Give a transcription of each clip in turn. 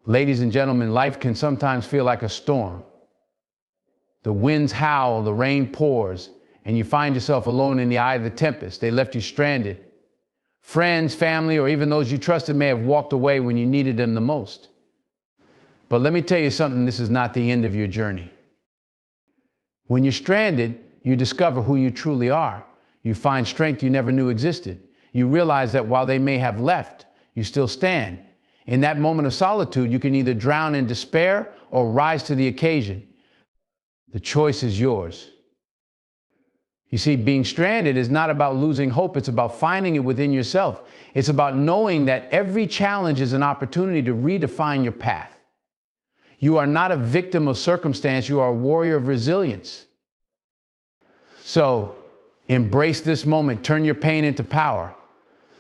Ladies and gentlemen, life can sometimes feel like a storm. The winds howl, the rain pours, and you find yourself alone in the eye of the tempest. They left you stranded. Friends, family, or even those you trusted may have walked away when you needed them the most. But let me tell you something, this is not the end of your journey. When you're stranded, you discover who you truly are. You find strength you never knew existed. You realize that while they may have left, you still stand. In that moment of solitude, you can either drown in despair or rise to the occasion. The choice is yours. You see, being stranded is not about losing hope. It's about finding it within yourself. It's about knowing that every challenge is an opportunity to redefine your path. You are not a victim of circumstance. You are a warrior of resilience. So embrace this moment. Turn your pain into power.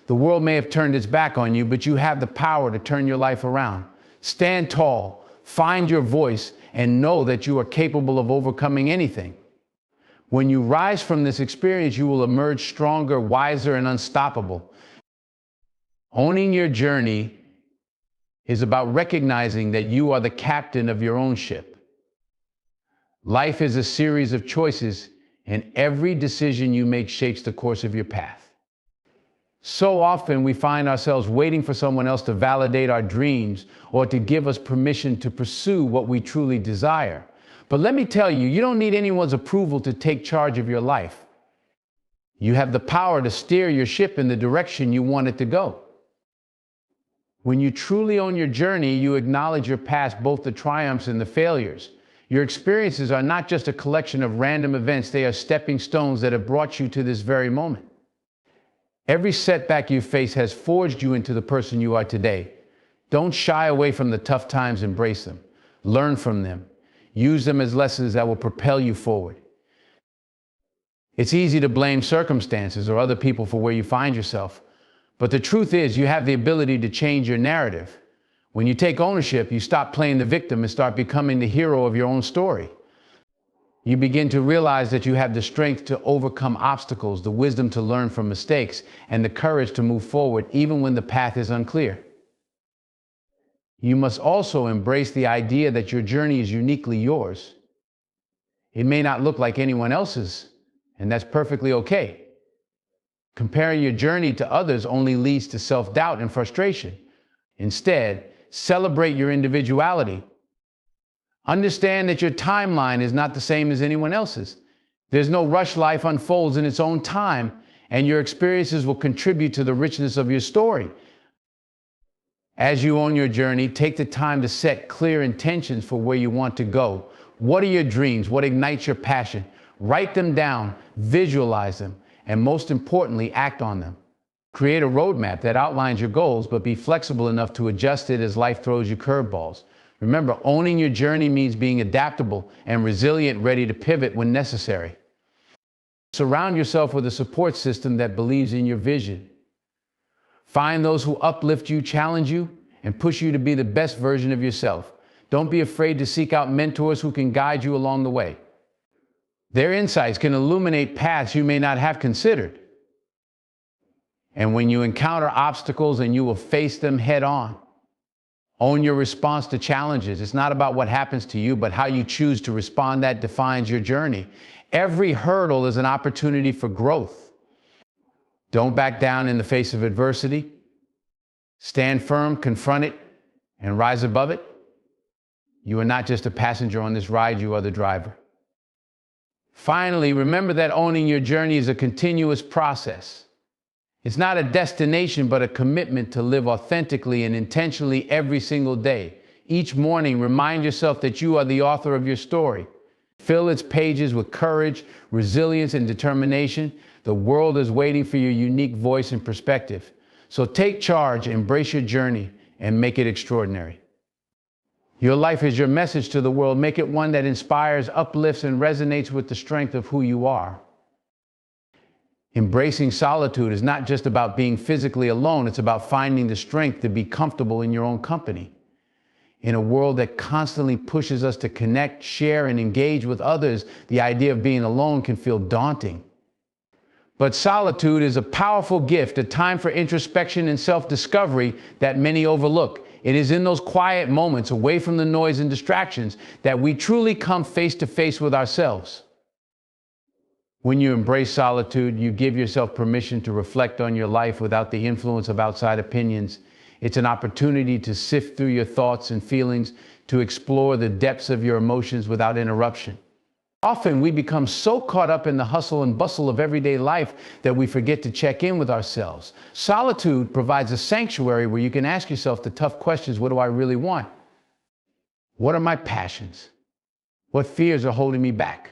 The world may have turned its back on you, but you have the power to turn your life around. Stand tall, find your voice, and know that you are capable of overcoming anything. When you rise from this experience, you will emerge stronger, wiser, and unstoppable. Owning your journey is about recognizing that you are the captain of your own ship. Life is a series of choices, and every decision you make shapes the course of your path. So often we find ourselves waiting for someone else to validate our dreams or to give us permission to pursue what we truly desire. But let me tell you, you don't need anyone's approval to take charge of your life. You have the power to steer your ship in the direction you want it to go. When you truly own your journey, you acknowledge your past, both the triumphs and the failures. Your experiences are not just a collection of random events, they are stepping stones that have brought you to this very moment. Every setback you face has forged you into the person you are today. Don't shy away from the tough times, embrace them. Learn from them. Use them as lessons that will propel you forward. It's easy to blame circumstances or other people for where you find yourself. But the truth is, you have the ability to change your narrative. When you take ownership, you stop playing the victim and start becoming the hero of your own story. You begin to realize that you have the strength to overcome obstacles, the wisdom to learn from mistakes, and the courage to move forward even when the path is unclear. You must also embrace the idea that your journey is uniquely yours. It may not look like anyone else's, and that's perfectly okay. Comparing your journey to others only leads to self-doubt and frustration. Instead, celebrate your individuality. Understand that your timeline is not the same as anyone else's. There's no rush. Life unfolds in its own time, and your experiences will contribute to the richness of your story. As you own your journey, take the time to set clear intentions for where you want to go. What are your dreams? What ignites your passion? Write them down, visualize them, and most importantly, act on them. Create a roadmap that outlines your goals, but be flexible enough to adjust it as life throws you curveballs. Remember, owning your journey means being adaptable and resilient, ready to pivot when necessary. Surround yourself with a support system that believes in your vision. Find those who uplift you, challenge you, and push you to be the best version of yourself. Don't be afraid to seek out mentors who can guide you along the way. Their insights can illuminate paths you may not have considered. And when you encounter obstacles, and you will face them head on, own your response to challenges. It's not about what happens to you, but how you choose to respond that defines your journey. Every hurdle is an opportunity for growth. Don't back down in the face of adversity. Stand firm, confront it, and rise above it. You are not just a passenger on this ride, you are the driver. Finally, remember that owning your journey is a continuous process. It's not a destination, but a commitment to live authentically and intentionally every single day. Each morning, remind yourself that you are the author of your story. Fill its pages with courage, resilience, and determination. The world is waiting for your unique voice and perspective. So take charge, embrace your journey, and make it extraordinary. Your life is your message to the world. Make it one that inspires, uplifts, and resonates with the strength of who you are. Embracing solitude is not just about being physically alone. It's about finding the strength to be comfortable in your own company. In a world that constantly pushes us to connect, share, and engage with others, the idea of being alone can feel daunting. But solitude is a powerful gift, a time for introspection and self-discovery that many overlook. It is in those quiet moments, away from the noise and distractions, that we truly come face to face with ourselves. When you embrace solitude, you give yourself permission to reflect on your life without the influence of outside opinions. It's an opportunity to sift through your thoughts and feelings, to explore the depths of your emotions without interruption. Often we become so caught up in the hustle and bustle of everyday life that we forget to check in with ourselves. Solitude provides a sanctuary where you can ask yourself the tough questions. What do I really want? What are my passions? What fears are holding me back?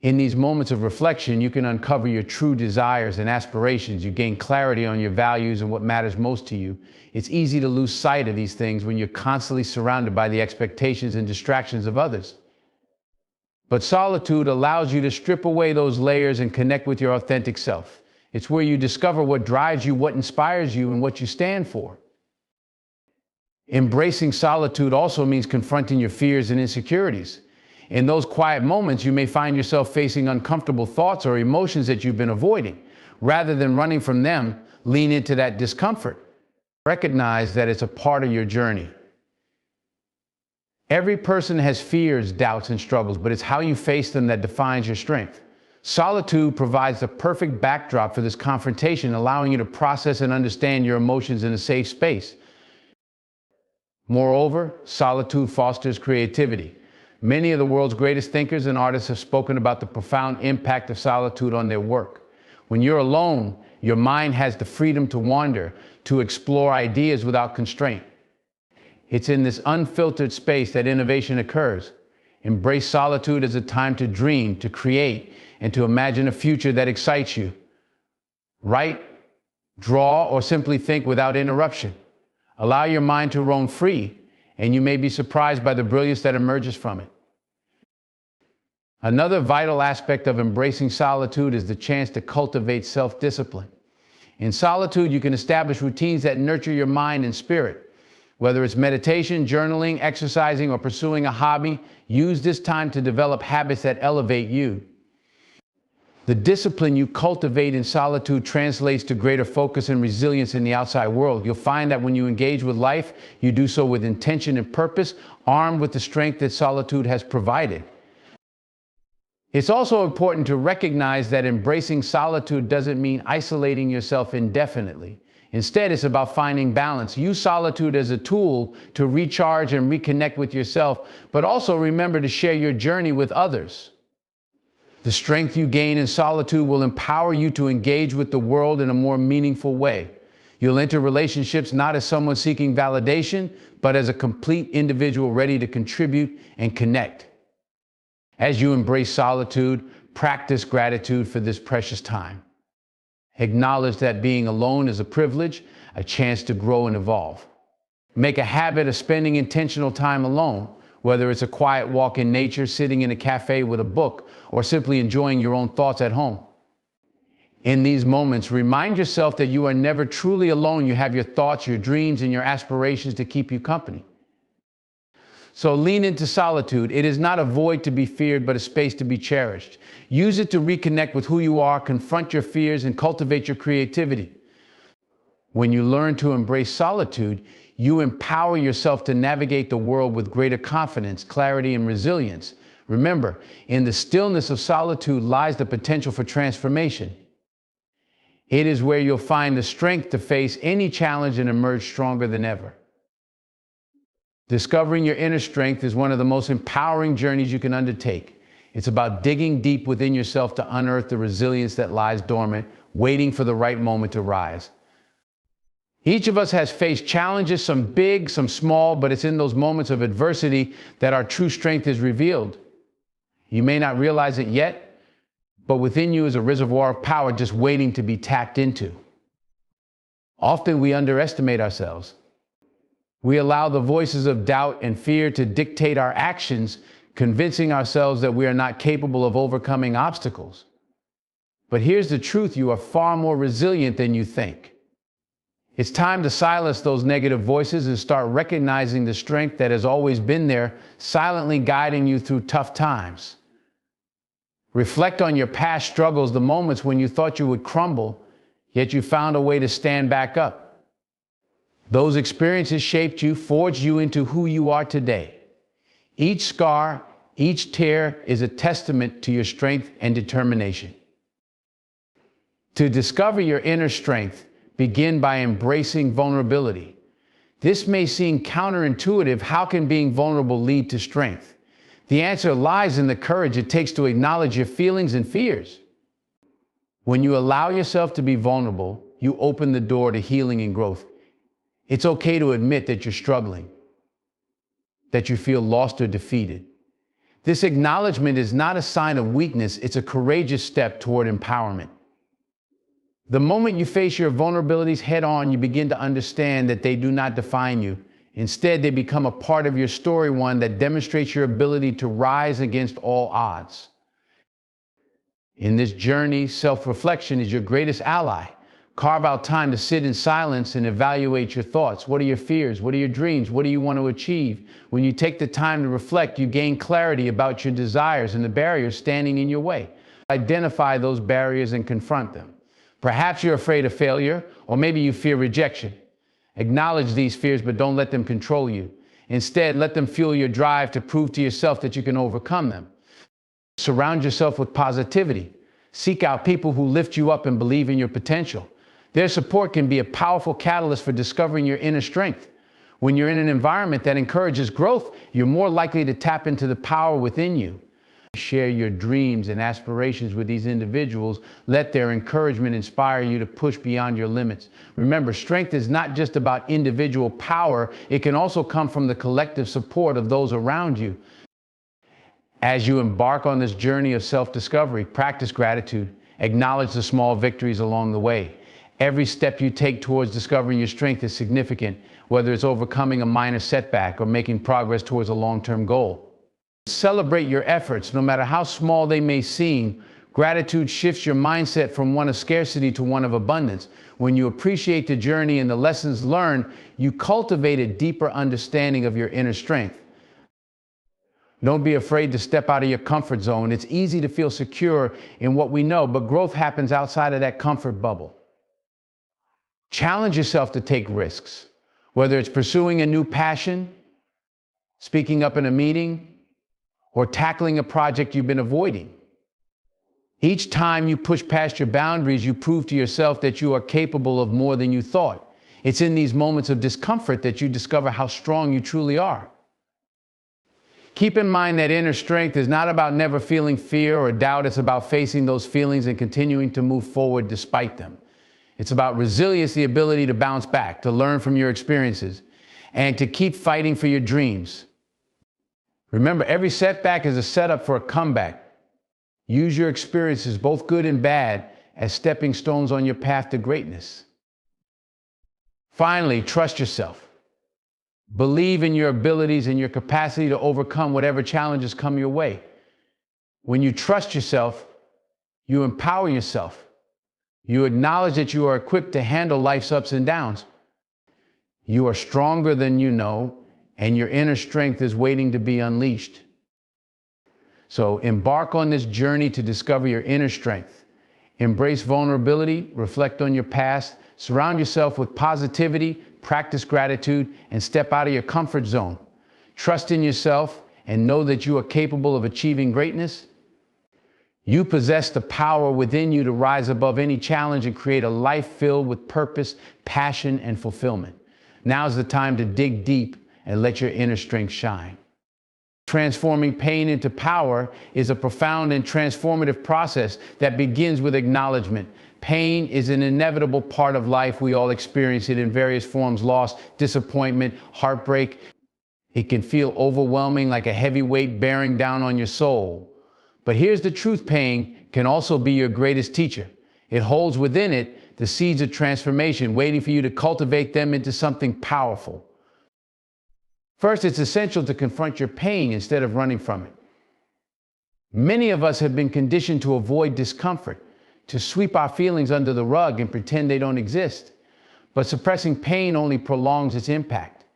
In these moments of reflection, you can uncover your true desires and aspirations. You gain clarity on your values and what matters most to you. It's easy to lose sight of these things when you're constantly surrounded by the expectations and distractions of others. But solitude allows you to strip away those layers and connect with your authentic self. It's where you discover what drives you, what inspires you, and what you stand for. Embracing solitude also means confronting your fears and insecurities. In those quiet moments, you may find yourself facing uncomfortable thoughts or emotions that you've been avoiding. Rather than running from them, lean into that discomfort. Recognize that it's a part of your journey. Every person has fears, doubts, and struggles, but it's how you face them that defines your strength. Solitude provides the perfect backdrop for this confrontation, allowing you to process and understand your emotions in a safe space. Moreover, solitude fosters creativity. Many of the world's greatest thinkers and artists have spoken about the profound impact of solitude on their work. When you're alone, your mind has the freedom to wander, to explore ideas without constraint. It's in this unfiltered space that innovation occurs. Embrace solitude as a time to dream, to create, and to imagine a future that excites you. Write, draw, or simply think without interruption. Allow your mind to roam free, and you may be surprised by the brilliance that emerges from it. Another vital aspect of embracing solitude is the chance to cultivate self-discipline. In solitude, you can establish routines that nurture your mind and spirit. Whether it's meditation, journaling, exercising, or pursuing a hobby, use this time to develop habits that elevate you. The discipline you cultivate in solitude translates to greater focus and resilience in the outside world. You'll find that when you engage with life, you do so with intention and purpose, armed with the strength that solitude has provided. It's also important to recognize that embracing solitude doesn't mean isolating yourself indefinitely. Instead, it's about finding balance. Use solitude as a tool to recharge and reconnect with yourself, but also remember to share your journey with others. The strength you gain in solitude will empower you to engage with the world in a more meaningful way. You'll enter relationships not as someone seeking validation, but as a complete individual ready to contribute and connect. As you embrace solitude, practice gratitude for this precious time. Acknowledge that being alone is a privilege, a chance to grow and evolve. Make a habit of spending intentional time alone, whether it's a quiet walk in nature, sitting in a cafe with a book, or simply enjoying your own thoughts at home. In these moments, remind yourself that you are never truly alone. You have your thoughts, your dreams, and your aspirations to keep you company. So lean into solitude. It is not a void to be feared, but a space to be cherished. Use it to reconnect with who you are, confront your fears, and cultivate your creativity. When you learn to embrace solitude, you empower yourself to navigate the world with greater confidence, clarity, and resilience. Remember, in the stillness of solitude lies the potential for transformation. It is where you'll find the strength to face any challenge and emerge stronger than ever. Discovering your inner strength is one of the most empowering journeys you can undertake. It's about digging deep within yourself to unearth the resilience that lies dormant, waiting for the right moment to rise. Each of us has faced challenges, some big, some small, but it's in those moments of adversity that our true strength is revealed. You may not realize it yet, but within you is a reservoir of power just waiting to be tapped into. Often we underestimate ourselves. We allow the voices of doubt and fear to dictate our actions, convincing ourselves that we are not capable of overcoming obstacles. But here's the truth: you are far more resilient than you think. It's time to silence those negative voices and start recognizing the strength that has always been there, silently guiding you through tough times. Reflect on your past struggles, the moments when you thought you would crumble, yet you found a way to stand back up. Those experiences shaped you, forged you into who you are today. Each scar, each tear is a testament to your strength and determination. To discover your inner strength, begin by embracing vulnerability. This may seem counterintuitive. How can being vulnerable lead to strength? The answer lies in the courage it takes to acknowledge your feelings and fears. When you allow yourself to be vulnerable, you open the door to healing and growth. It's okay to admit that you're struggling, that you feel lost or defeated. This acknowledgement is not a sign of weakness, it's a courageous step toward empowerment. The moment you face your vulnerabilities head on, you begin to understand that they do not define you. Instead, they become a part of your story, one that demonstrates your ability to rise against all odds. In this journey, self-reflection is your greatest ally. Carve out time to sit in silence and evaluate your thoughts. What are your fears? What are your dreams? What do you want to achieve? When you take the time to reflect, you gain clarity about your desires and the barriers standing in your way. Identify those barriers and confront them. Perhaps you're afraid of failure, or maybe you fear rejection. Acknowledge these fears, but don't let them control you. Instead, let them fuel your drive to prove to yourself that you can overcome them. Surround yourself with positivity. Seek out people who lift you up and believe in your potential. Their support can be a powerful catalyst for discovering your inner strength. When you're in an environment that encourages growth, you're more likely to tap into the power within you. Share your dreams and aspirations with these individuals. Let their encouragement inspire you to push beyond your limits. Remember, strength is not just about individual power. It can also come from the collective support of those around you. As you embark on this journey of self-discovery, practice gratitude. Acknowledge the small victories along the way. Every step you take towards discovering your strength is significant, whether it's overcoming a minor setback or making progress towards a long-term goal. Celebrate your efforts, no matter how small they may seem. Gratitude shifts your mindset from one of scarcity to one of abundance. When you appreciate the journey and the lessons learned, you cultivate a deeper understanding of your inner strength. Don't be afraid to step out of your comfort zone. It's easy to feel secure in what we know, but growth happens outside of that comfort bubble. Challenge yourself to take risks, whether it's pursuing a new passion, speaking up in a meeting, or tackling a project you've been avoiding. Each time you push past your boundaries, you prove to yourself that you are capable of more than you thought. It's in these moments of discomfort that you discover how strong you truly are. Keep in mind that inner strength is not about never feeling fear or doubt. It's about facing those feelings and continuing to move forward despite them. It's about resilience, the ability to bounce back, to learn from your experiences, and to keep fighting for your dreams. Remember, every setback is a setup for a comeback. Use your experiences, both good and bad, as stepping stones on your path to greatness. Finally, trust yourself. Believe in your abilities and your capacity to overcome whatever challenges come your way. When you trust yourself, you empower yourself. You acknowledge that you are equipped to handle life's ups and downs. You are stronger than you know, and your inner strength is waiting to be unleashed. So embark on this journey to discover your inner strength. Embrace vulnerability, reflect on your past, surround yourself with positivity, practice gratitude, and step out of your comfort zone. Trust in yourself and know that you are capable of achieving greatness. You possess the power within you to rise above any challenge and create a life filled with purpose, passion, and fulfillment. Now's the time to dig deep and let your inner strength shine. Transforming pain into power is a profound and transformative process that begins with acknowledgement. Pain is an inevitable part of life. We all experience it in various forms: loss, disappointment, heartbreak. It can feel overwhelming, like a heavy weight bearing down on your soul. But here's the truth: pain can also be your greatest teacher. It holds within it the seeds of transformation, waiting for you to cultivate them into something powerful. First, it's essential to confront your pain instead of running from it. Many of us have been conditioned to avoid discomfort, to sweep our feelings under the rug and pretend they don't exist. But suppressing pain only prolongs its impact.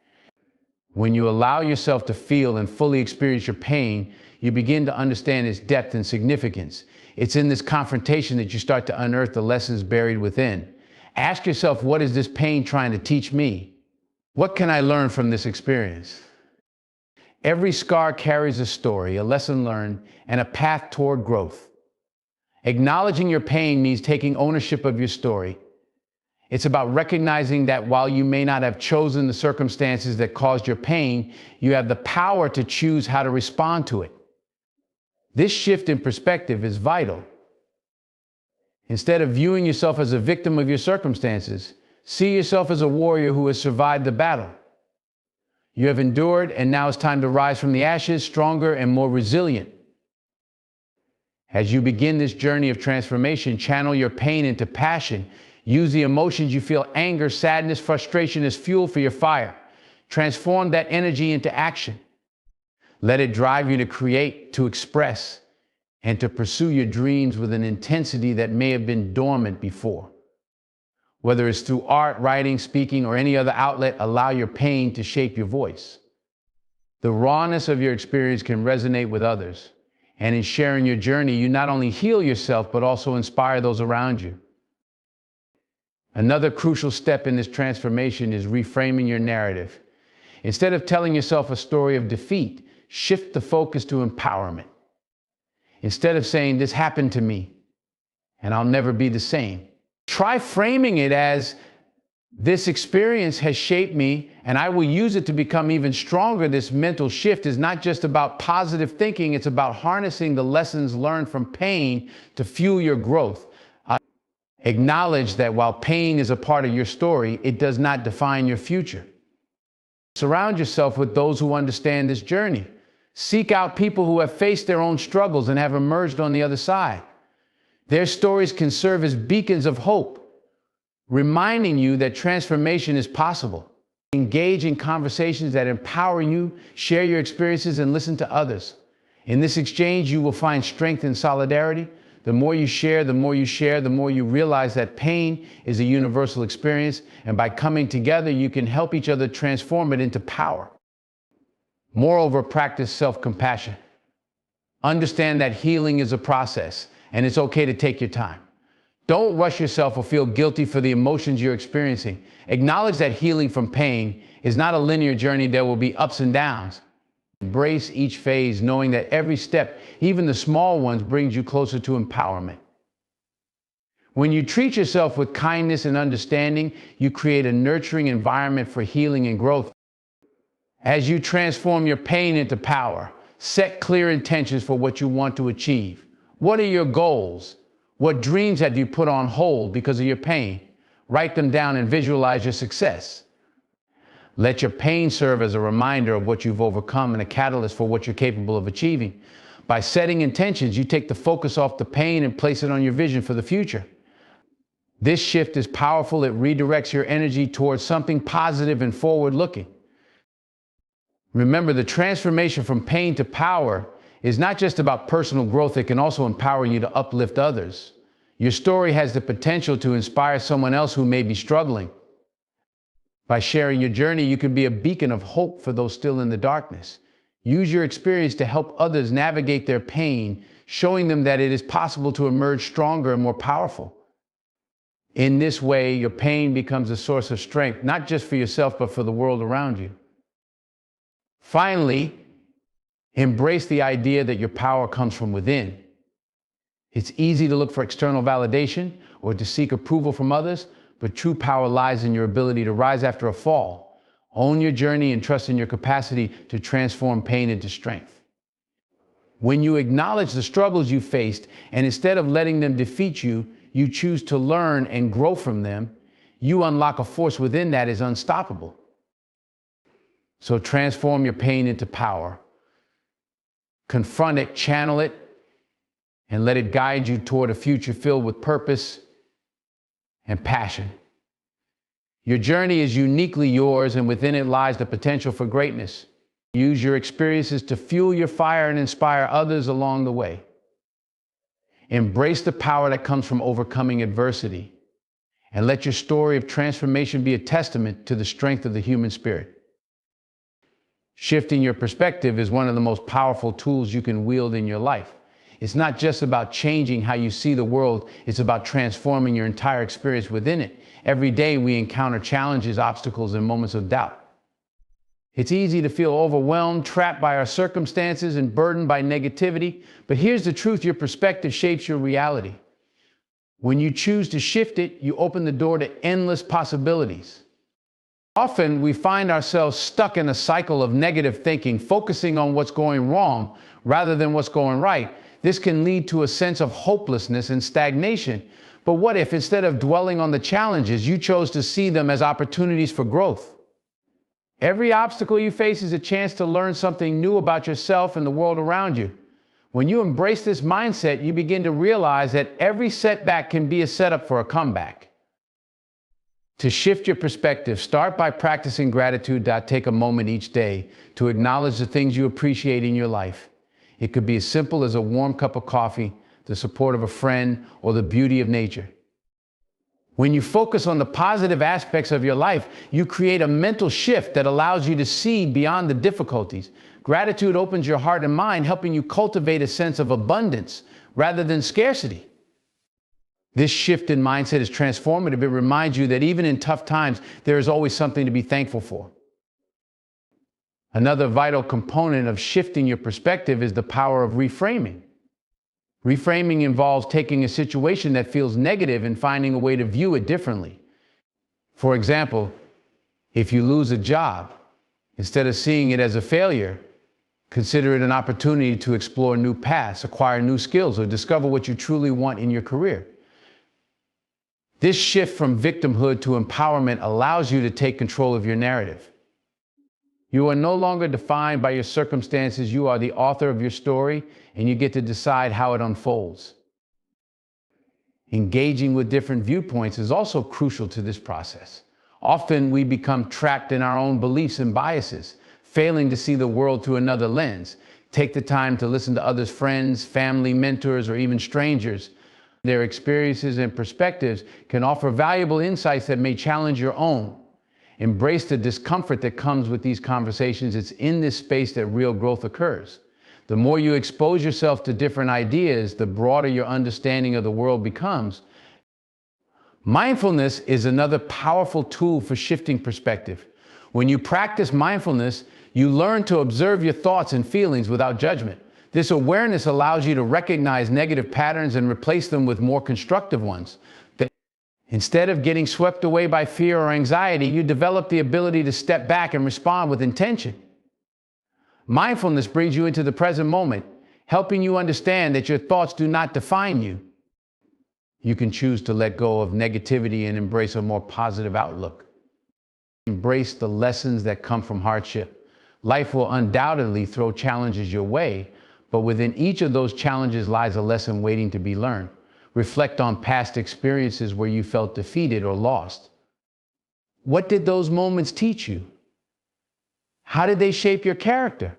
When you allow yourself to feel and fully experience your pain, you begin to understand its depth and significance. It's in this confrontation that you start to unearth the lessons buried within. Ask yourself, what is this pain trying to teach me? What can I learn from this experience? Every scar carries a story, a lesson learned, and a path toward growth. Acknowledging your pain means taking ownership of your story. It's about recognizing that while you may not have chosen the circumstances that caused your pain, you have the power to choose how to respond to it. This shift in perspective is vital. Instead of viewing yourself as a victim of your circumstances, see yourself as a warrior who has survived the battle. You have endured, and now it's time to rise from the ashes stronger and more resilient. As you begin this journey of transformation, channel your pain into passion. Use the emotions you feel, anger, sadness, frustration, as fuel for your fire. Transform that energy into action. Let it drive you to create, to express, and to pursue your dreams with an intensity that may have been dormant before. Whether it's through art, writing, speaking, or any other outlet, allow your pain to shape your voice. The rawness of your experience can resonate with others. And in sharing your journey, you not only heal yourself, but also inspire those around you. Another crucial step in this transformation is reframing your narrative. Instead of telling yourself a story of defeat, shift the focus to empowerment. Instead of saying, "This happened to me, and I'll never be the same," try framing it as, "This experience has shaped me, and I will use it to become even stronger." This mental shift is not just about positive thinking, it's about harnessing the lessons learned from pain to fuel your growth. Acknowledge that while pain is a part of your story, it does not define your future. Surround yourself with those who understand this journey. Seek out people who have faced their own struggles and have emerged on the other side. Their stories can serve as beacons of hope, reminding you that transformation is possible. Engage in conversations that empower you, share your experiences, and listen to others. In this exchange, you will find strength and solidarity. The more you share, the more you realize that pain is a universal experience, and by coming together, you can help each other transform it into power. Moreover, practice self-compassion. Understand that healing is a process, and it's okay to take your time. Don't rush yourself or feel guilty for the emotions you're experiencing. Acknowledge that healing from pain is not a linear journey. There will be ups and downs. Embrace each phase, knowing that every step, even the small ones, brings you closer to empowerment. When you treat yourself with kindness and understanding, you create a nurturing environment for healing and growth. As you transform your pain into power, set clear intentions for what you want to achieve. What are your goals? What dreams have you put on hold because of your pain? Write them down and visualize your success. Let your pain serve as a reminder of what you've overcome and a catalyst for what you're capable of achieving. By setting intentions, you take the focus off the pain and place it on your vision for the future. This shift is powerful. It redirects your energy towards something positive and forward-looking. Remember, the transformation from pain to power is not just about personal growth. It can also empower you to uplift others. Your story has the potential to inspire someone else who may be struggling. By sharing your journey, you can be a beacon of hope for those still in the darkness. Use your experience to help others navigate their pain, showing them that it is possible to emerge stronger and more powerful. In this way, your pain becomes a source of strength, not just for yourself, but for the world around you. Finally, embrace the idea that your power comes from within. It's easy to look for external validation or to seek approval from others, but true power lies in your ability to rise after a fall. Own your journey and trust in your capacity to transform pain into strength. When you acknowledge the struggles you faced, and instead of letting them defeat you, you choose to learn and grow from them, you unlock a force within that is unstoppable. So transform your pain into power. Confront it, channel it, and let it guide you toward a future filled with purpose and passion. Your journey is uniquely yours, and within it lies the potential for greatness. Use your experiences to fuel your fire and inspire others along the way. Embrace the power that comes from overcoming adversity, and let your story of transformation be a testament to the strength of the human spirit. Shifting your perspective is one of the most powerful tools you can wield in your life. It's not just about changing how you see the world, it's about transforming your entire experience within it. Every day we encounter challenges, obstacles, and moments of doubt. It's easy to feel overwhelmed, trapped by our circumstances, and burdened by negativity. But here's the truth: your perspective shapes your reality. When you choose to shift it, you open the door to endless possibilities. Often we find ourselves stuck in a cycle of negative thinking, focusing on what's going wrong rather than what's going right. This can lead to a sense of hopelessness and stagnation. But what if, instead of dwelling on the challenges, you chose to see them as opportunities for growth? Every obstacle you face is a chance to learn something new about yourself and the world around you. When you embrace this mindset, you begin to realize that every setback can be a setup for a comeback. To shift your perspective, start by practicing gratitude. Take a moment each day to acknowledge the things you appreciate in your life. It could be as simple as a warm cup of coffee, the support of a friend, or the beauty of nature. When you focus on the positive aspects of your life, you create a mental shift that allows you to see beyond the difficulties. Gratitude opens your heart and mind, helping you cultivate a sense of abundance rather than scarcity. This shift in mindset is transformative. It reminds you that even in tough times, there is always something to be thankful for. Another vital component of shifting your perspective is the power of reframing. Reframing involves taking a situation that feels negative and finding a way to view it differently. For example, if you lose a job, instead of seeing it as a failure, consider it an opportunity to explore new paths, acquire new skills, or discover what you truly want in your career. This shift from victimhood to empowerment allows you to take control of your narrative. You are no longer defined by your circumstances. You are the author of your story, and you get to decide how it unfolds. Engaging with different viewpoints is also crucial to this process. Often we become trapped in our own beliefs and biases, failing to see the world through another lens. Take the time to listen to others' friends, family, mentors, or even strangers. Their experiences and perspectives can offer valuable insights that may challenge your own. Embrace the discomfort that comes with these conversations. It's in this space that real growth occurs. The more you expose yourself to different ideas, the broader your understanding of the world becomes. Mindfulness is another powerful tool for shifting perspective. When you practice mindfulness, you learn to observe your thoughts and feelings without judgment. This awareness allows you to recognize negative patterns and replace them with more constructive ones. Instead of getting swept away by fear or anxiety, you develop the ability to step back and respond with intention. Mindfulness brings you into the present moment, helping you understand that your thoughts do not define you. You can choose to let go of negativity and embrace a more positive outlook. Embrace the lessons that come from hardship. Life will undoubtedly throw challenges your way, but within each of those challenges lies a lesson waiting to be learned. Reflect on past experiences where you felt defeated or lost. What did those moments teach you? How did they shape your character?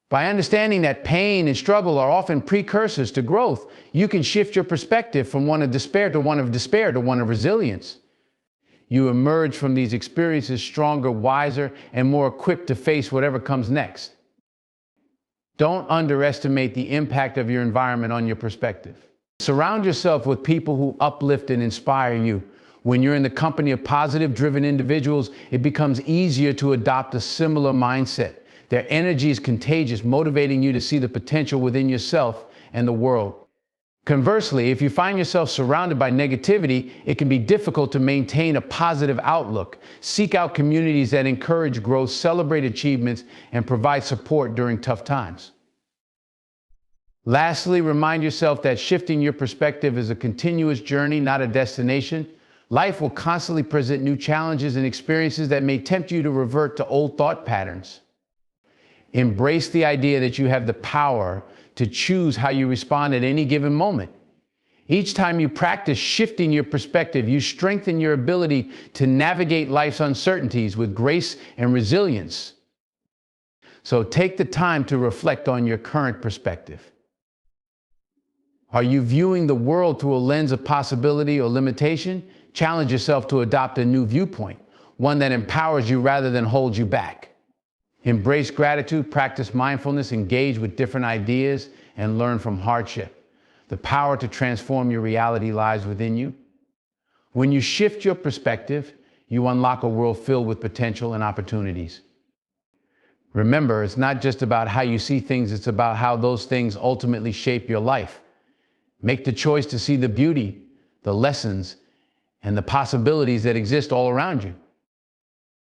By understanding that pain and struggle are often precursors to growth, you can shift your perspective from one of despair to one of resilience. You emerge from these experiences stronger, wiser, and more equipped to face whatever comes next. Don't underestimate the impact of your environment on your perspective. Surround yourself with people who uplift and inspire you. When you're in the company of positive, driven individuals, it becomes easier to adopt a similar mindset. Their energy is contagious, motivating you to see the potential within yourself and the world. Conversely, if you find yourself surrounded by negativity, it can be difficult to maintain a positive outlook. Seek out communities that encourage growth, celebrate achievements, and provide support during tough times. Lastly, remind yourself that shifting your perspective is a continuous journey, not a destination. Life will constantly present new challenges and experiences that may tempt you to revert to old thought patterns. Embrace the idea that you have the power to choose how you respond at any given moment. Each time you practice shifting your perspective, you strengthen your ability to navigate life's uncertainties with grace and resilience. So take the time to reflect on your current perspective. Are you viewing the world through a lens of possibility or limitation? Challenge yourself to adopt a new viewpoint, one that empowers you rather than holds you back. Embrace gratitude, practice mindfulness, engage with different ideas, and learn from hardship. The power to transform your reality lies within you. When you shift your perspective, you unlock a world filled with potential and opportunities. Remember, it's not just about how you see things, it's about how those things ultimately shape your life. Make the choice to see the beauty, the lessons, and the possibilities that exist all around you.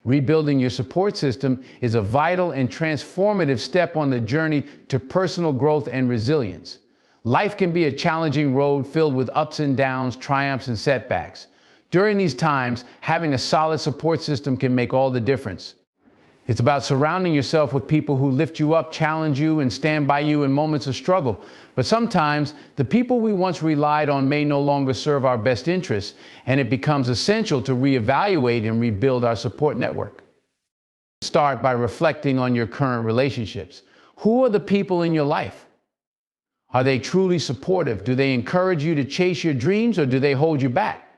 Rebuilding your support system is a vital and transformative step on the journey to personal growth and resilience. Life can be a challenging road filled with ups and downs, triumphs and setbacks. During these times, having a solid support system can make all the difference. It's about surrounding yourself with people who lift you up, challenge you, and stand by you in moments of struggle. But sometimes, the people we once relied on may no longer serve our best interests, and it becomes essential to reevaluate and rebuild our support network. Start by reflecting on your current relationships. Who are the people in your life? Are they truly supportive? Do they encourage you to chase your dreams, or do they hold you back?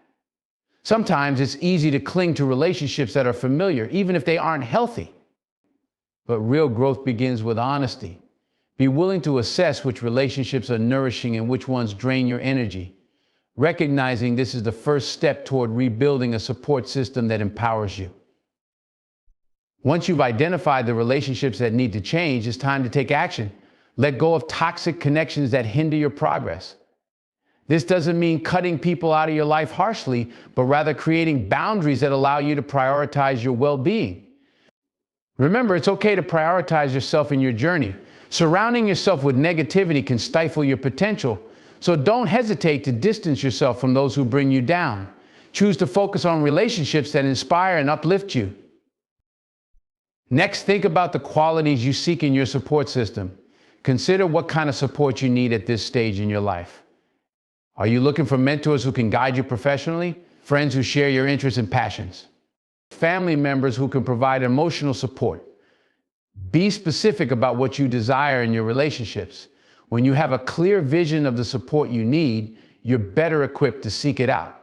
Sometimes it's easy to cling to relationships that are familiar, even if they aren't healthy. But real growth begins with honesty. Be willing to assess which relationships are nourishing and which ones drain your energy. Recognizing this is the first step toward rebuilding a support system that empowers you. Once you've identified the relationships that need to change, it's time to take action. Let go of toxic connections that hinder your progress. This doesn't mean cutting people out of your life harshly, but rather creating boundaries that allow you to prioritize your well-being. Remember, it's okay to prioritize yourself in your journey. Surrounding yourself with negativity can stifle your potential, so don't hesitate to distance yourself from those who bring you down. Choose to focus on relationships that inspire and uplift you. Next, think about the qualities you seek in your support system. Consider what kind of support you need at this stage in your life. Are you looking for mentors who can guide you professionally? Friends who share your interests and passions? Family members who can provide emotional support? Be specific about what you desire in your relationships. When you have a clear vision of the support you need, you're better equipped to seek it out.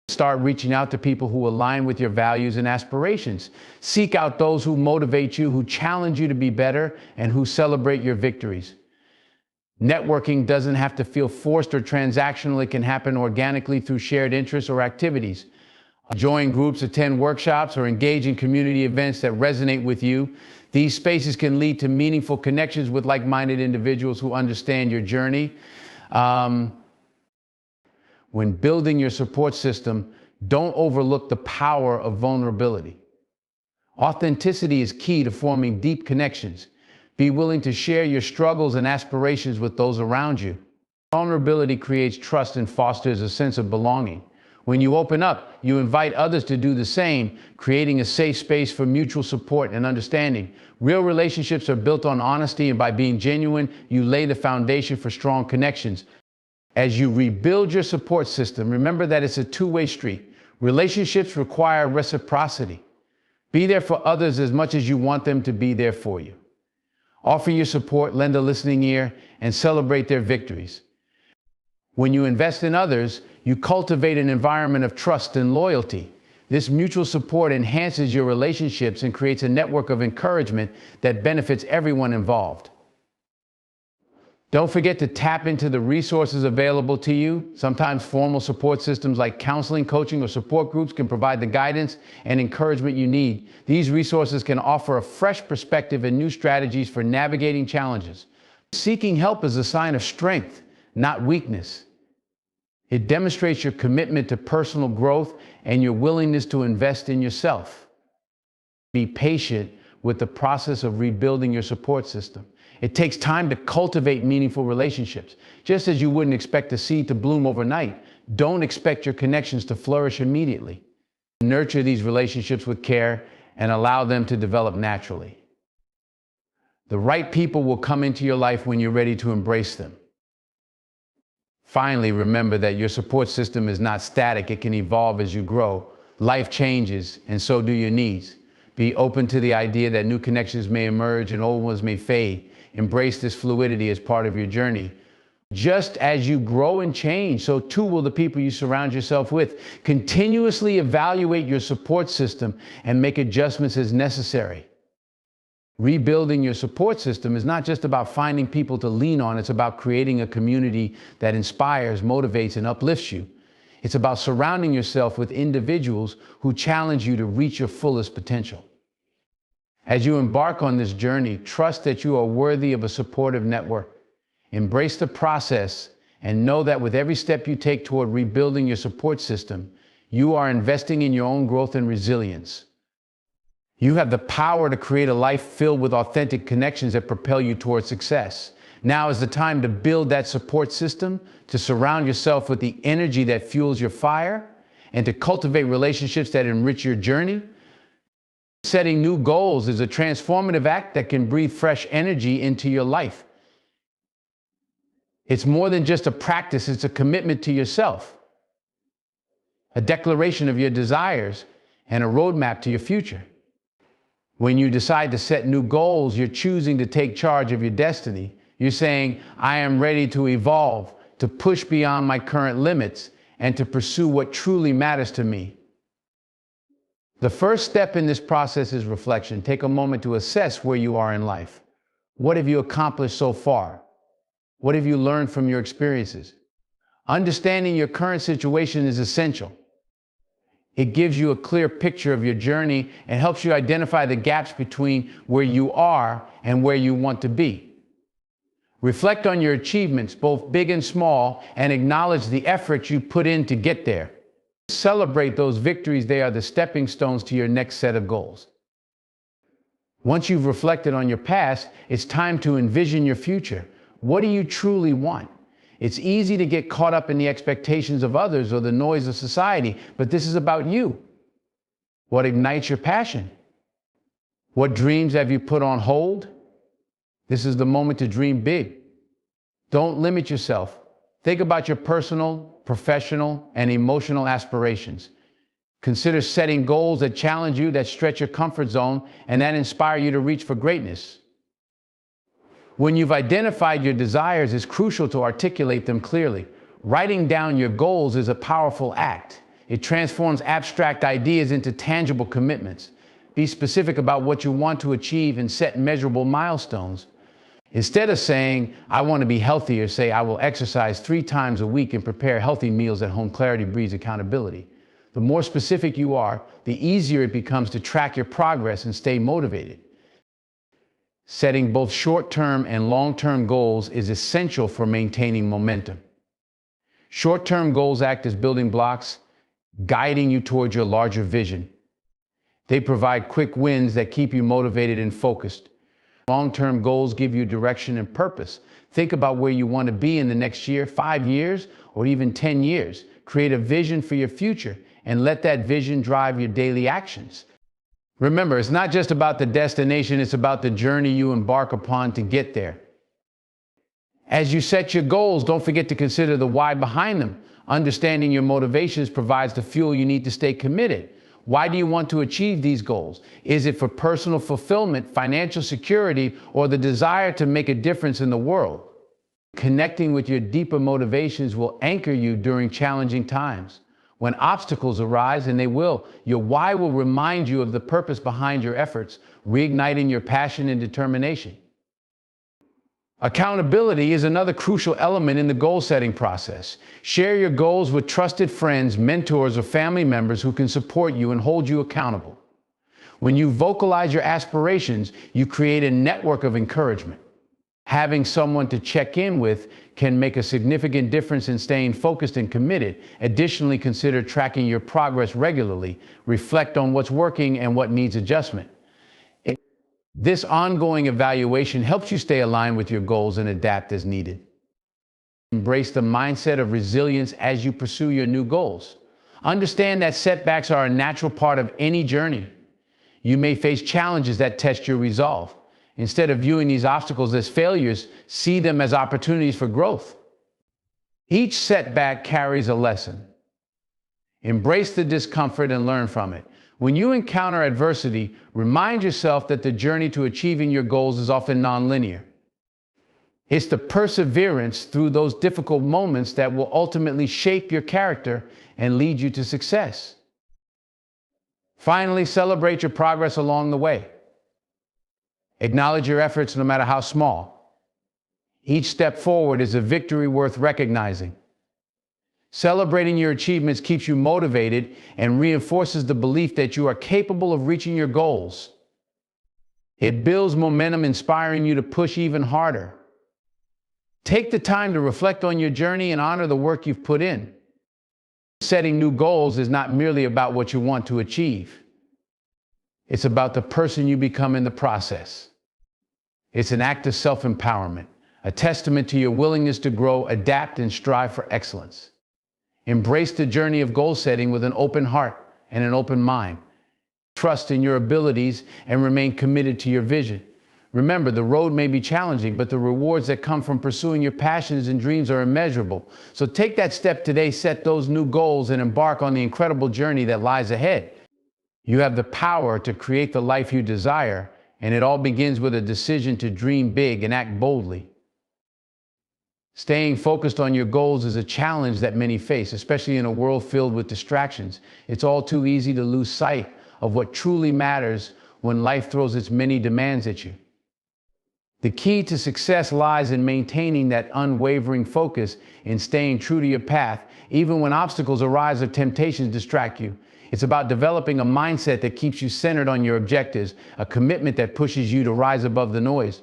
Start reaching out to people who align with your values and aspirations. Seek out those who motivate you, who challenge you to be better, and who celebrate your victories. Networking doesn't have to feel forced or transactional. It can happen organically through shared interests or activities. Join groups, attend workshops, or engage in community events that resonate with you. These spaces can lead to meaningful connections with like-minded individuals who understand your journey. When building your support system, don't overlook the power of vulnerability. Authenticity is key to forming deep connections. Be willing to share your struggles and aspirations with those around you. Vulnerability creates trust and fosters a sense of belonging. When you open up, you invite others to do the same, creating a safe space for mutual support and understanding. Real relationships are built on honesty, and by being genuine, you lay the foundation for strong connections. As you rebuild your support system, remember that it's a two-way street. Relationships require reciprocity. Be there for others as much as you want them to be there for you. Offer your support, lend a listening ear, and celebrate their victories. When you invest in others, you cultivate an environment of trust and loyalty. This mutual support enhances your relationships and creates a network of encouragement that benefits everyone involved. Don't forget to tap into the resources available to you. Sometimes formal support systems like counseling, coaching, or support groups can provide the guidance and encouragement you need. These resources can offer a fresh perspective and new strategies for navigating challenges. Seeking help is a sign of strength, not weakness. It demonstrates your commitment to personal growth and your willingness to invest in yourself. Be patient with the process of rebuilding your support system. It takes time to cultivate meaningful relationships. Just as you wouldn't expect a seed to bloom overnight, don't expect your connections to flourish immediately. Nurture these relationships with care and allow them to develop naturally. The right people will come into your life when you're ready to embrace them. Finally, remember that your support system is not static. It can evolve as you grow. Life changes, and so do your needs. Be open to the idea that new connections may emerge and old ones may fade. Embrace this fluidity as part of your journey. Just as you grow and change, so too will the people you surround yourself with. Continuously evaluate your support system and make adjustments as necessary. Rebuilding your support system is not just about finding people to lean on. It's about creating a community that inspires, motivates, and uplifts you. It's about surrounding yourself with individuals who challenge you to reach your fullest potential. As you embark on this journey, trust that you are worthy of a supportive network. Embrace the process and know that with every step you take toward rebuilding your support system, you are investing in your own growth and resilience. You have the power to create a life filled with authentic connections that propel you towards success. Now is the time to build that support system, to surround yourself with the energy that fuels your fire, and to cultivate relationships that enrich your journey. Setting new goals is a transformative act that can breathe fresh energy into your life. It's more than just a practice, it's a commitment to yourself, a declaration of your desires, and a roadmap to your future. When you decide to set new goals, you're choosing to take charge of your destiny. You're saying, I am ready to evolve, to push beyond my current limits, and to pursue what truly matters to me. The first step in this process is reflection. Take a moment to assess where you are in life. What have you accomplished so far? What have you learned from your experiences? Understanding your current situation is essential. It gives you a clear picture of your journey and helps you identify the gaps between where you are and where you want to be. Reflect on your achievements, both big and small, and acknowledge the effort you put in to get there. Celebrate those victories. They are the stepping stones to your next set of goals. Once you've reflected on your past, it's time to envision your future. What do you truly want? It's easy to get caught up in the expectations of others or the noise of society, but this is about you. What ignites your passion? What dreams have you put on hold? This is the moment to dream big. Don't limit yourself. Think about your personal, professional, and emotional aspirations. Consider setting goals that challenge you, that stretch your comfort zone, and that inspire you to reach for greatness. When you've identified your desires, it's crucial to articulate them clearly. Writing down your goals is a powerful act. It transforms abstract ideas into tangible commitments. Be specific about what you want to achieve and set measurable milestones. Instead of saying, I want to be healthier, say, I will exercise 3 times a week and prepare healthy meals at home. Clarity breeds accountability. The more specific you are, the easier it becomes to track your progress and stay motivated. Setting both short-term and long-term goals is essential for maintaining momentum. Short-term goals act as building blocks, guiding you towards your larger vision. They provide quick wins that keep you motivated and focused. Long-term goals give you direction and purpose. Think about where you want to be in the next year, 5 years, or even 10 years. Create a vision for your future and let that vision drive your daily actions. Remember, it's not just about the destination, it's about the journey you embark upon to get there. As you set your goals, don't forget to consider the why behind them. Understanding your motivations provides the fuel you need to stay committed. Why do you want to achieve these goals? Is it for personal fulfillment, financial security, or the desire to make a difference in the world? Connecting with your deeper motivations will anchor you during challenging times. When obstacles arise, and they will, your why will remind you of the purpose behind your efforts, reigniting your passion and determination. Accountability is another crucial element in the goal-setting process. Share your goals with trusted friends, mentors, or family members who can support you and hold you accountable. When you vocalize your aspirations, you create a network of encouragement. Having someone to check in with can make a significant difference in staying focused and committed. Additionally, consider tracking your progress regularly. Reflect on what's working and what needs adjustment. This ongoing evaluation helps you stay aligned with your goals and adapt as needed. Embrace the mindset of resilience as you pursue your new goals. Understand that setbacks are a natural part of any journey. You may face challenges that test your resolve. Instead of viewing these obstacles as failures, see them as opportunities for growth. Each setback carries a lesson. Embrace the discomfort and learn from it. When you encounter adversity, remind yourself that the journey to achieving your goals is often nonlinear. It's the perseverance through those difficult moments that will ultimately shape your character and lead you to success. Finally, celebrate your progress along the way. Acknowledge your efforts no matter how small. Each step forward is a victory worth recognizing. Celebrating your achievements keeps you motivated and reinforces the belief that you are capable of reaching your goals. It builds momentum, inspiring you to push even harder. Take the time to reflect on your journey and honor the work you've put in. Setting new goals is not merely about what you want to achieve. It's about the person you become in the process. It's an act of self-empowerment, a testament to your willingness to grow, adapt, and strive for excellence. Embrace the journey of goal setting with an open heart and an open mind. Trust in your abilities and remain committed to your vision. Remember, the road may be challenging, but the rewards that come from pursuing your passions and dreams are immeasurable. So take that step today, set those new goals, and embark on the incredible journey that lies ahead. You have the power to create the life you desire, and it all begins with a decision to dream big and act boldly. Staying focused on your goals is a challenge that many face, especially in a world filled with distractions. It's all too easy to lose sight of what truly matters when life throws its many demands at you. The key to success lies in maintaining that unwavering focus and staying true to your path, even when obstacles arise or temptations distract you. It's about developing a mindset that keeps you centered on your objectives, a commitment that pushes you to rise above the noise.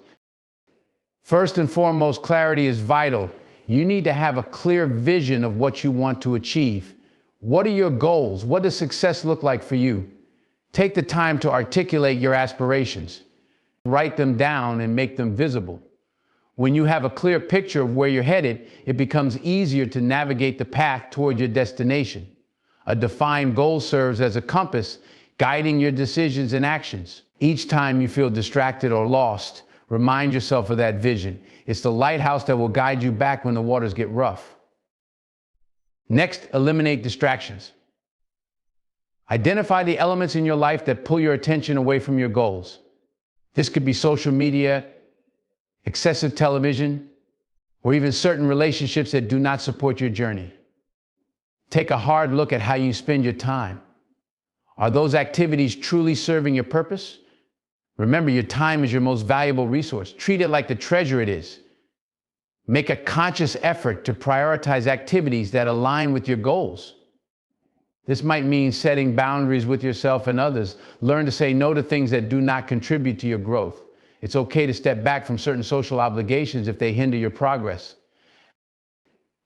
First and foremost, clarity is vital. You need to have a clear vision of what you want to achieve. What are your goals? What does success look like for you? Take the time to articulate your aspirations. Write them down and make them visible. When you have a clear picture of where you're headed, it becomes easier to navigate the path toward your destination. A defined goal serves as a compass, guiding your decisions and actions. Each time you feel distracted or lost, remind yourself of that vision. It's the lighthouse that will guide you back when the waters get rough. Next, eliminate distractions. Identify the elements in your life that pull your attention away from your goals. This could be social media, excessive television, or even certain relationships that do not support your journey. Take a hard look at how you spend your time. Are those activities truly serving your purpose? Remember, your time is your most valuable resource. Treat it like the treasure it is. Make a conscious effort to prioritize activities that align with your goals. This might mean setting boundaries with yourself and others. Learn to say no to things that do not contribute to your growth. It's okay to step back from certain social obligations if they hinder your progress.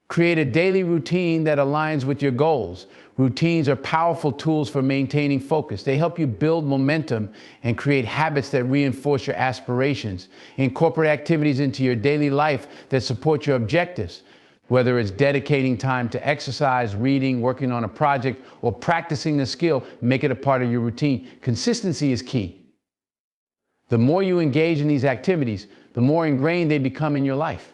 Create a daily routine that aligns with your goals. Routines are powerful tools for maintaining focus. They help you build momentum and create habits that reinforce your aspirations. Incorporate activities into your daily life that support your objectives. Whether it's dedicating time to exercise, reading, working on a project, or practicing a skill, make it a part of your routine. Consistency is key. The more you engage in these activities, the more ingrained they become in your life.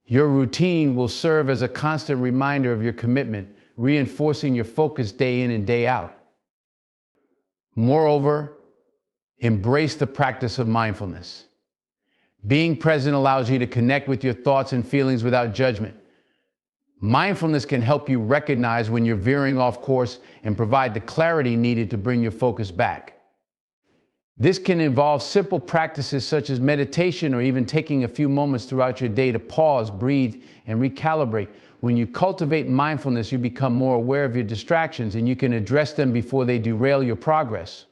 Your routine will serve as a constant reminder of your commitment, reinforcing your focus day in and day out. Moreover, embrace the practice of mindfulness. Being present allows you to connect with your thoughts and feelings without judgment. Mindfulness can help you recognize when you're veering off course and provide the clarity needed to bring your focus back. This can involve simple practices such as meditation or even taking a few moments throughout your day to pause, breathe, and recalibrate. When you cultivate mindfulness, you become more aware of your distractions and you can address them before they derail your progress.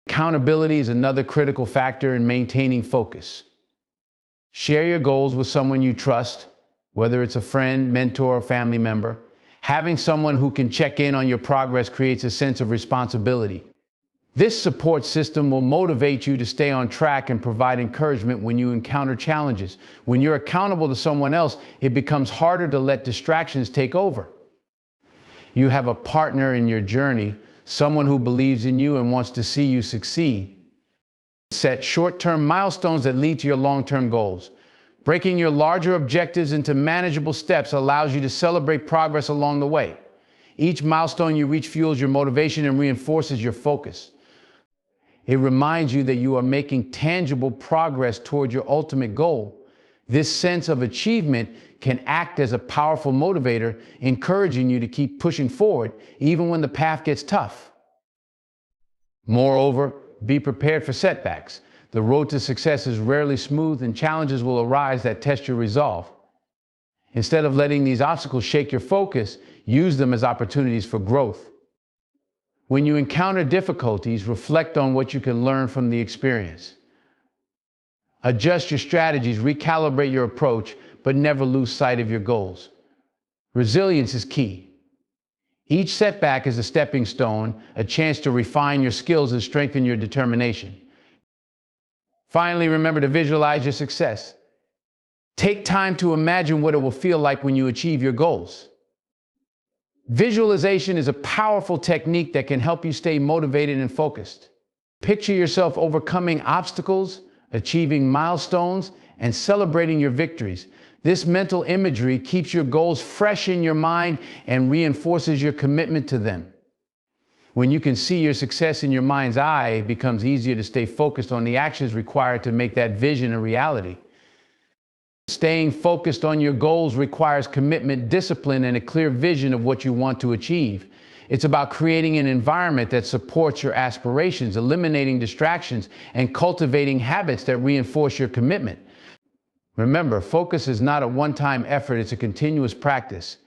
Accountability is another critical factor in maintaining focus. Share your goals with someone you trust, whether it's a friend, mentor, or family member. Having someone who can check in on your progress creates a sense of responsibility. This support system will motivate you to stay on track and provide encouragement when you encounter challenges. When you're accountable to someone else, it becomes harder to let distractions take over. You have a partner in your journey, someone who believes in you and wants to see you succeed. Set short-term milestones that lead to your long-term goals. Breaking your larger objectives into manageable steps allows you to celebrate progress along the way. Each milestone you reach fuels your motivation and reinforces your focus. It reminds you that you are making tangible progress toward your ultimate goal. This sense of achievement can act as a powerful motivator, encouraging you to keep pushing forward, even when the path gets tough. Moreover, be prepared for setbacks. The road to success is rarely smooth, and challenges will arise that test your resolve. Instead of letting these obstacles shake your focus, use them as opportunities for growth. When you encounter difficulties, reflect on what you can learn from the experience. Adjust your strategies, recalibrate your approach, but never lose sight of your goals. Resilience is key. Each setback is a stepping stone, a chance to refine your skills and strengthen your determination. Finally, remember to visualize your success. Take time to imagine what it will feel like when you achieve your goals. Visualization is a powerful technique that can help you stay motivated and focused. Picture yourself overcoming obstacles, achieving milestones, and celebrating your victories. This mental imagery keeps your goals fresh in your mind and reinforces your commitment to them. When you can see your success in your mind's eye, it becomes easier to stay focused on the actions required to make that vision a reality. Staying focused on your goals requires commitment, discipline, and a clear vision of what you want to achieve. It's about creating an environment that supports your aspirations, eliminating distractions, and cultivating habits that reinforce your commitment. Remember, focus is not a one-time effort, it's a continuous practice.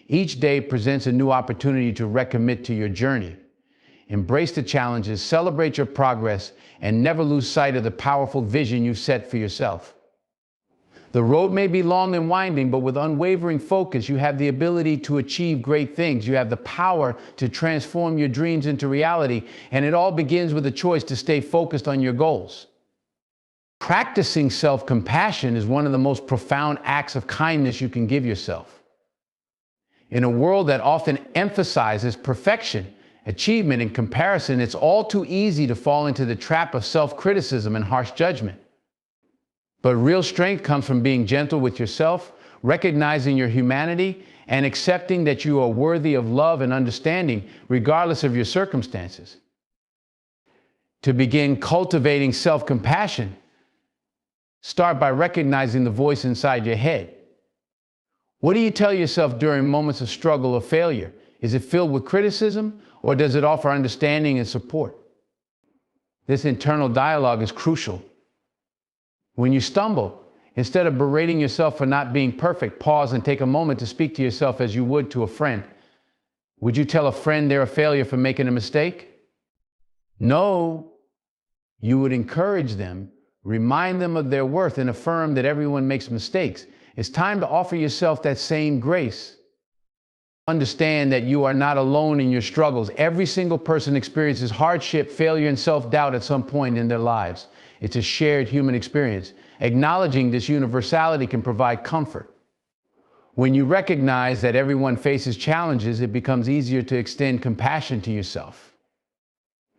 Each day presents a new opportunity to recommit to your journey. Embrace the challenges, celebrate your progress, and never lose sight of the powerful vision you've set for yourself. The road may be long and winding, but with unwavering focus, you have the ability to achieve great things. You have the power to transform your dreams into reality, and it all begins with a choice to stay focused on your goals. Practicing self-compassion is one of the most profound acts of kindness you can give yourself. In a world that often emphasizes perfection, achievement, and comparison, it's all too easy to fall into the trap of self-criticism and harsh judgment. But real strength comes from being gentle with yourself, recognizing your humanity, and accepting that you are worthy of love and understanding, regardless of your circumstances. To begin cultivating self-compassion, start by recognizing the voice inside your head. What do you tell yourself during moments of struggle or failure? Is it filled with criticism, or does it offer understanding and support? This internal dialogue is crucial. When you stumble, instead of berating yourself for not being perfect, pause and take a moment to speak to yourself as you would to a friend. Would you tell a friend they're a failure for making a mistake? No. You would encourage them, remind them of their worth, and affirm that everyone makes mistakes. It's time to offer yourself that same grace. Understand that you are not alone in your struggles. Every single person experiences hardship, failure, and self-doubt at some point in their lives. It's a shared human experience. Acknowledging this universality can provide comfort. When you recognize that everyone faces challenges, it becomes easier to extend compassion to yourself.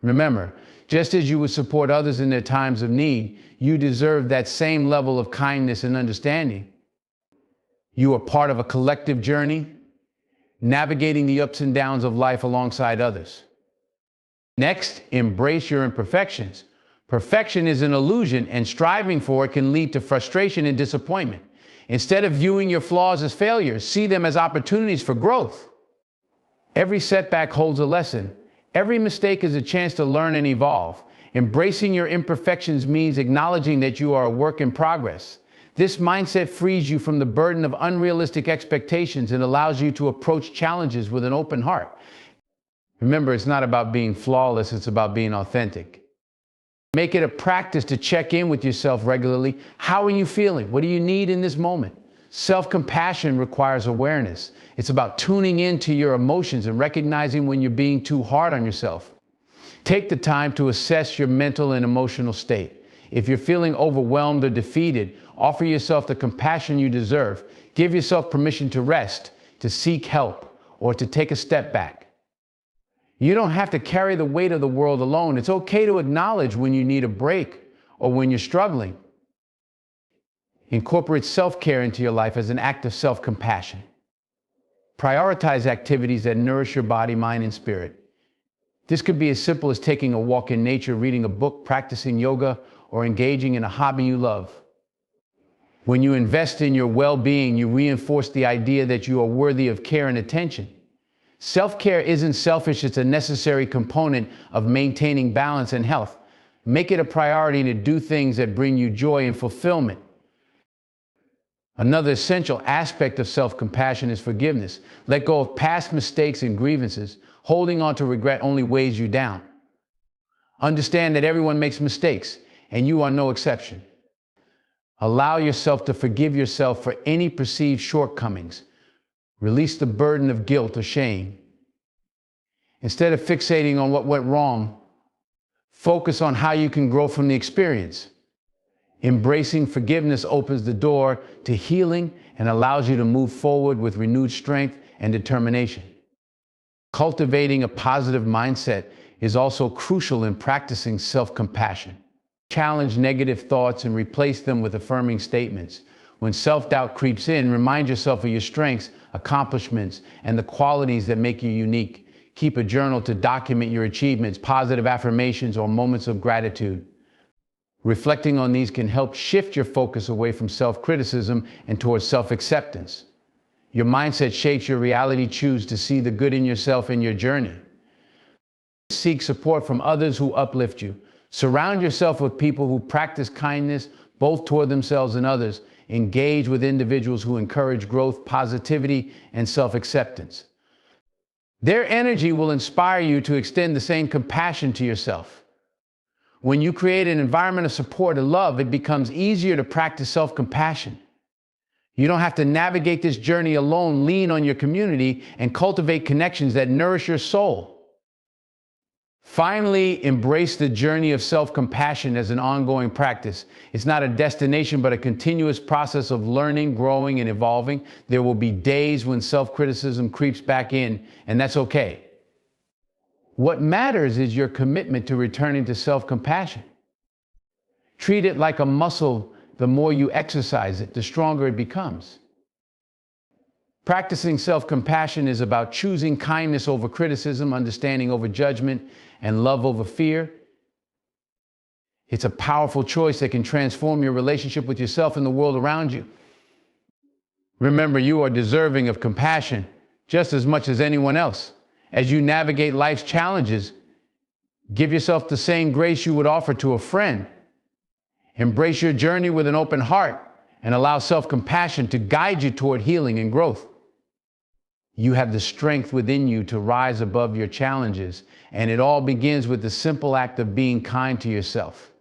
Remember, just as you would support others in their times of need, you deserve that same level of kindness and understanding. You are part of a collective journey, navigating the ups and downs of life alongside others. Next, embrace your imperfections. Perfection is an illusion, and striving for it can lead to frustration and disappointment. Instead of viewing your flaws as failures, see them as opportunities for growth. Every setback holds a lesson. Every mistake is a chance to learn and evolve. Embracing your imperfections means acknowledging that you are a work in progress. This mindset frees you from the burden of unrealistic expectations and allows you to approach challenges with an open heart. Remember, it's not about being flawless, it's about being authentic. Make it a practice to check in with yourself regularly. How are you feeling? What do you need in this moment? Self-compassion requires awareness. It's about tuning into your emotions and recognizing when you're being too hard on yourself. Take the time to assess your mental and emotional state. If you're feeling overwhelmed or defeated, offer yourself the compassion you deserve. Give yourself permission to rest, to seek help, or to take a step back. You don't have to carry the weight of the world alone. It's okay to acknowledge when you need a break or when you're struggling. Incorporate self-care into your life as an act of self-compassion. Prioritize activities that nourish your body, mind, and spirit. This could be as simple as taking a walk in nature, reading a book, practicing yoga, or engaging in a hobby you love. When you invest in your well-being, you reinforce the idea that you are worthy of care and attention. Self-care isn't selfish, it's a necessary component of maintaining balance and health. Make it a priority to do things that bring you joy and fulfillment. Another essential aspect of self-compassion is forgiveness. Let go of past mistakes and grievances. Holding on to regret only weighs you down. Understand that everyone makes mistakes, and you are no exception. Allow yourself to forgive yourself for any perceived shortcomings. Release the burden of guilt or shame. Instead of fixating on what went wrong, focus on how you can grow from the experience. Embracing forgiveness opens the door to healing and allows you to move forward with renewed strength and determination. Cultivating a positive mindset is also crucial in practicing self-compassion. Challenge negative thoughts and replace them with affirming statements. When self-doubt creeps in, remind yourself of your strengths, accomplishments, and the qualities that make you unique. Keep a journal to document your achievements, positive affirmations, or moments of gratitude. Reflecting on these can help shift your focus away from self-criticism and towards self-acceptance. Your mindset shapes your reality. Choose to see the good in yourself and your journey. Seek support from others who uplift you. Surround yourself with people who practice kindness, both toward themselves and others. Engage with individuals who encourage growth, positivity, and self-acceptance. Their energy will inspire you to extend the same compassion to yourself. When you create an environment of support and love, it becomes easier to practice self-compassion. You don't have to navigate this journey alone. Lean on your community and cultivate connections that nourish your soul. Finally, embrace the journey of self-compassion as an ongoing practice. It's not a destination, but a continuous process of learning, growing, and evolving. There will be days when self-criticism creeps back in, and that's okay. What matters is your commitment to returning to self-compassion. Treat it like a muscle. The more you exercise it, the stronger it becomes. Practicing self-compassion is about choosing kindness over criticism, understanding over judgment, and love over fear. It's a powerful choice that can transform your relationship with yourself and the world around you. Remember, you are deserving of compassion just as much as anyone else. As you navigate life's challenges, give yourself the same grace you would offer to a friend. Embrace your journey with an open heart and allow self-compassion to guide you toward healing and growth. You have the strength within you to rise above your challenges, and it all begins with the simple act of being kind to yourself.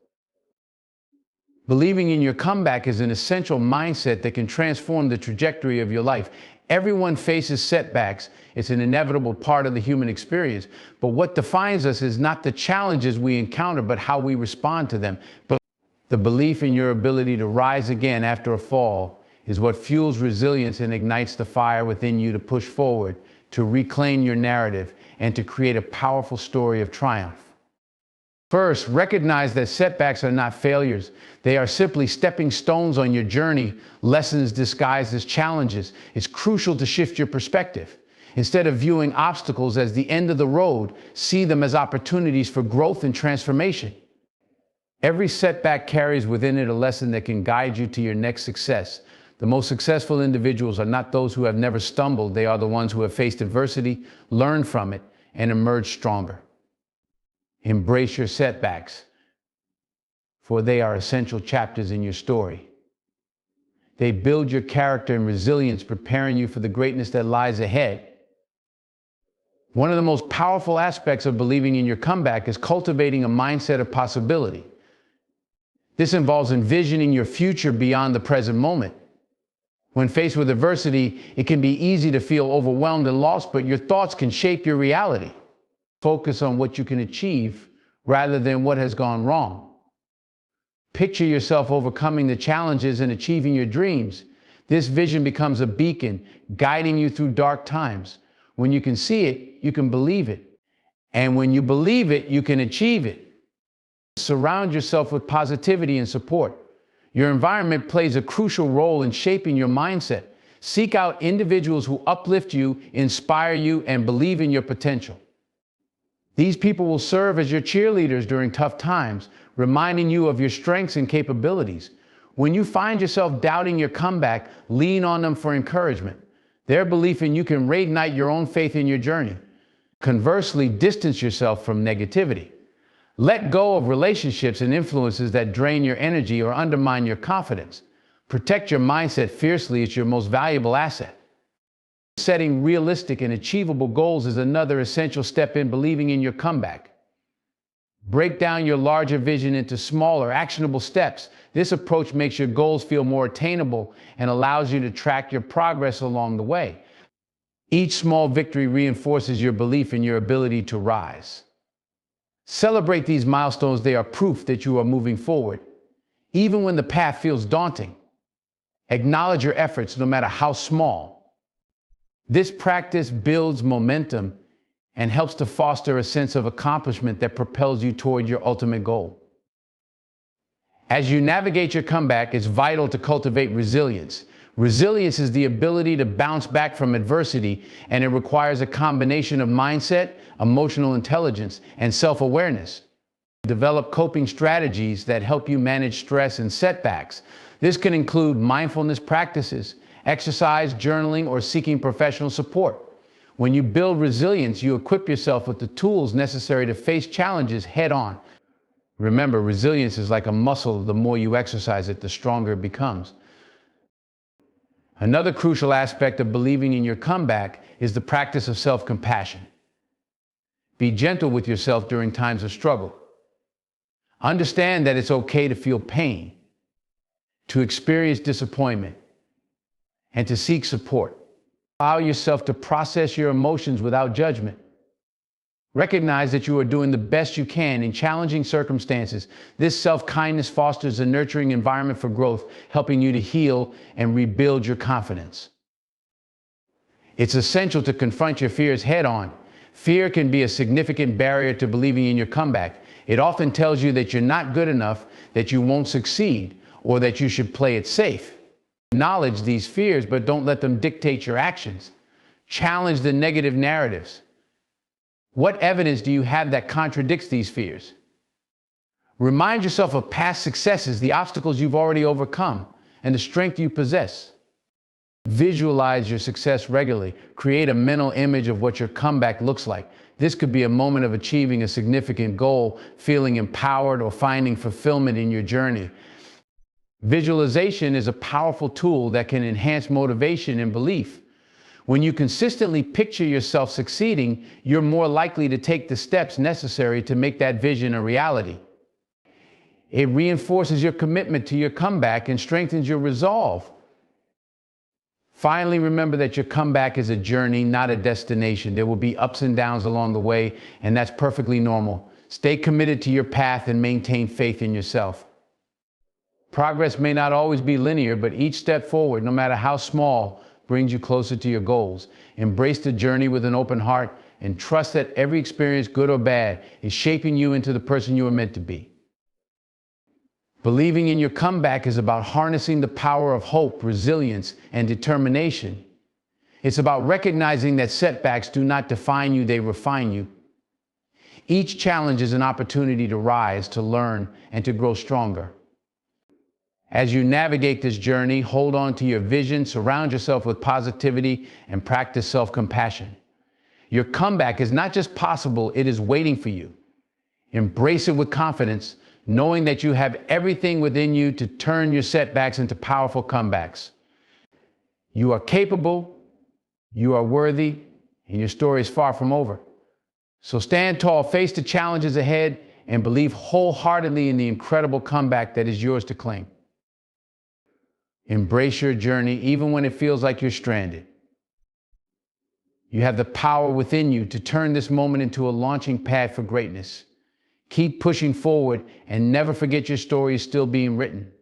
Believing in your comeback is an essential mindset that can transform the trajectory of your life. Everyone faces setbacks. It's an inevitable part of the human experience. But what defines us is not the challenges we encounter, but how we respond to them. But the belief in your ability to rise again after a fall is what fuels resilience and ignites the fire within you to push forward, to reclaim your narrative, and to create a powerful story of triumph. First, recognize that setbacks are not failures. They are simply stepping stones on your journey, lessons disguised as challenges. It's crucial to shift your perspective. Instead of viewing obstacles as the end of the road, see them as opportunities for growth and transformation. Every setback carries within it a lesson that can guide you to your next success. The most successful individuals are not those who have never stumbled. They are the ones who have faced adversity, learned from it, and emerged stronger. Embrace your setbacks, for they are essential chapters in your story. They build your character and resilience, preparing you for the greatness that lies ahead. One of the most powerful aspects of believing in your comeback is cultivating a mindset of possibility. This involves envisioning your future beyond the present moment. When faced with adversity, it can be easy to feel overwhelmed and lost, but your thoughts can shape your reality. Focus on what you can achieve rather than what has gone wrong. Picture yourself overcoming the challenges and achieving your dreams. This vision becomes a beacon, guiding you through dark times. When you can see it, you can believe it. And when you believe it, you can achieve it. Surround yourself with positivity and support. Your environment plays a crucial role in shaping your mindset. Seek out individuals who uplift you, inspire you, and believe in your potential. These people will serve as your cheerleaders during tough times, reminding you of your strengths and capabilities. When you find yourself doubting your comeback, lean on them for encouragement. Their belief in you can reignite your own faith in your journey. Conversely, distance yourself from negativity. Let go of relationships and influences that drain your energy or undermine your confidence. Protect your mindset fiercely. It's your most valuable asset. Setting realistic and achievable goals is another essential step in believing in your comeback. Break down your larger vision into smaller, actionable steps. This approach makes your goals feel more attainable and allows you to track your progress along the way. Each small victory reinforces your belief in your ability to rise. Celebrate these milestones. They are proof that you are moving forward, even when the path feels daunting. Acknowledge your efforts, no matter how small. This practice builds momentum and helps to foster a sense of accomplishment that propels you toward your ultimate goal. As you navigate your comeback, it's vital to cultivate resilience. Resilience is the ability to bounce back from adversity, and it requires a combination of mindset, emotional intelligence, and self-awareness. Develop coping strategies that help you manage stress and setbacks. This can include mindfulness practices, exercise, journaling, or seeking professional support. When you build resilience, you equip yourself with the tools necessary to face challenges head on. Remember, resilience is like a muscle. The more you exercise it, the stronger it becomes. Another crucial aspect of believing in your comeback is the practice of self-compassion. Be gentle with yourself during times of struggle. Understand that it's okay to feel pain, to experience disappointment, and to seek support. Allow yourself to process your emotions without judgment. Recognize that you are doing the best you can in challenging circumstances. This self-kindness fosters a nurturing environment for growth, helping you to heal and rebuild your confidence. It's essential to confront your fears head on. Fear can be a significant barrier to believing in your comeback. It often tells you that you're not good enough, that you won't succeed, or that you should play it safe. Acknowledge these fears, but don't let them dictate your actions. Challenge the negative narratives. What evidence do you have that contradicts these fears? Remind yourself of past successes, the obstacles you've already overcome, and the strength you possess. Visualize your success regularly. Create a mental image of what your comeback looks like. This could be a moment of achieving a significant goal, feeling empowered, or finding fulfillment in your journey. Visualization is a powerful tool that can enhance motivation and belief. When you consistently picture yourself succeeding, you're more likely to take the steps necessary to make that vision a reality. It reinforces your commitment to your comeback and strengthens your resolve. Finally, remember that your comeback is a journey, not a destination. There will be ups and downs along the way, and that's perfectly normal. Stay committed to your path and maintain faith in yourself. Progress may not always be linear, but each step forward, no matter how small, brings you closer to your goals. Embrace the journey with an open heart and trust that every experience, good or bad, is shaping you into the person you are meant to be. Believing in your comeback is about harnessing the power of hope, resilience, and determination. It's about recognizing that setbacks do not define you, they refine you. Each challenge is an opportunity to rise, to learn, and to grow stronger. As you navigate this journey, hold on to your vision, surround yourself with positivity, and practice self-compassion. Your comeback is not just possible, it is waiting for you. Embrace it with confidence, knowing that you have everything within you to turn your setbacks into powerful comebacks. You are capable, you are worthy, and your story is far from over. So stand tall, face the challenges ahead, and believe wholeheartedly in the incredible comeback that is yours to claim. Embrace your journey, even when it feels like you're stranded. You have the power within you to turn this moment into a launching pad for greatness. Keep pushing forward and never forget your story is still being written.